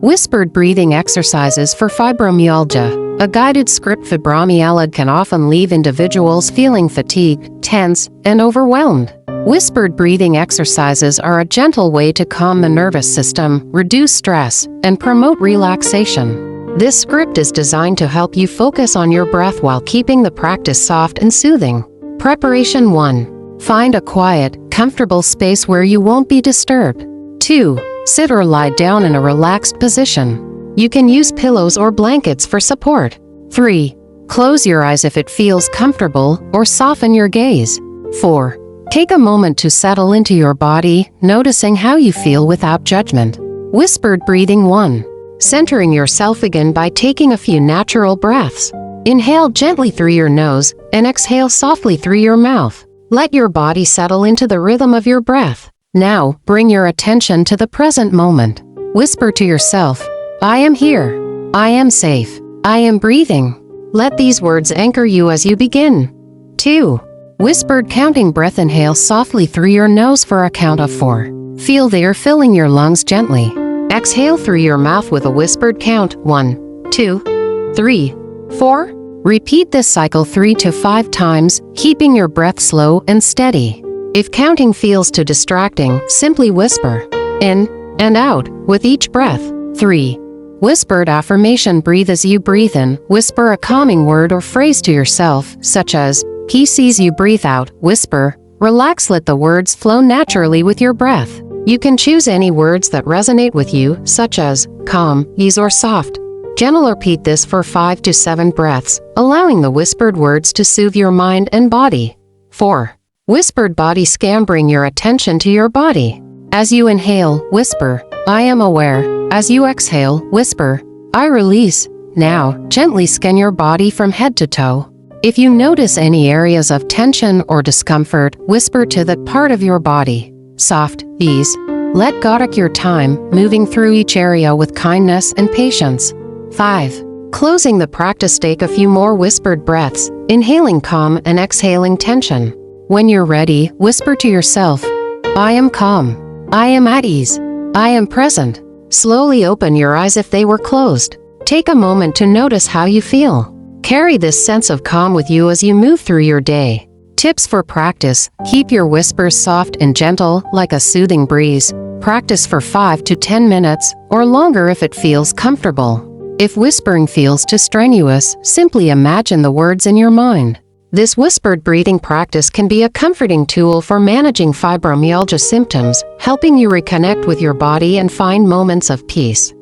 Whispered breathing exercises for fibromyalgia. A guided script. Fibromyalgia can often leave individuals feeling fatigued, tense, and overwhelmed. Whispered breathing exercises are a gentle way to calm the nervous system, reduce stress, and promote relaxation. This script is designed to help you focus on your breath while keeping the practice soft and soothing. Preparation 1. Find a quiet, comfortable space where you won't be disturbed. 2. Sit or lie down in a relaxed position. You can use pillows or blankets for support. 3. Close your eyes if it feels comfortable, or soften your gaze. 4. Take a moment to settle into your body, noticing how you feel without judgment. Whispered breathing 1. Centering yourself again by taking a few natural breaths. Inhale gently through your nose and exhale softly through your mouth. Let your body settle into the rhythm of your breath. Now, bring your attention to the present moment. Whisper to yourself, "I am here. I am safe. I am breathing." Let these words anchor you as you begin. 2. Whispered counting breath. Inhale softly through your nose for a count of 4. Feel the air filling your lungs gently. Exhale through your mouth with a whispered count. 1, 2, 3, 4. Repeat this cycle 3 to 5 times, keeping your breath slow and steady. If counting feels too distracting, simply whisper in and out with each breath. 3. Whispered affirmation. Breathe as you breathe in. Whisper a calming word or phrase to yourself, such as, "Peace." As you breathe out, whisper, "Relax." Let the words flow naturally with your breath. You can choose any words that resonate with you, such as calm, ease, or soft. Gently repeat this for 5 to 7 breaths, allowing the whispered words to soothe your mind and body. 4. Whispered body scan. Bring your attention to your body. As you inhale, whisper, "I am aware." As you exhale, whisper, "I release." Now, gently scan your body from head to toe. If you notice any areas of tension or discomfort, whisper to that part of your body, "Soft, ease." Let go. Take your time, moving through each area with kindness and patience. 5. Closing the practice. Take a few more whispered breaths, inhaling calm and exhaling tension. When you're ready, whisper to yourself, "I am calm. I am at ease. I am present." Slowly open your eyes if they were closed. Take a moment to notice how you feel. Carry this sense of calm with you as you move through your day. Tips for practice. Keep your whispers soft and gentle, like a soothing breeze. Practice for 5 to 10 minutes, or longer if it feels comfortable. If whispering feels too strenuous, simply imagine the words in your mind. This whispered breathing practice can be a comforting tool for managing fibromyalgia symptoms, helping you reconnect with your body and find moments of peace.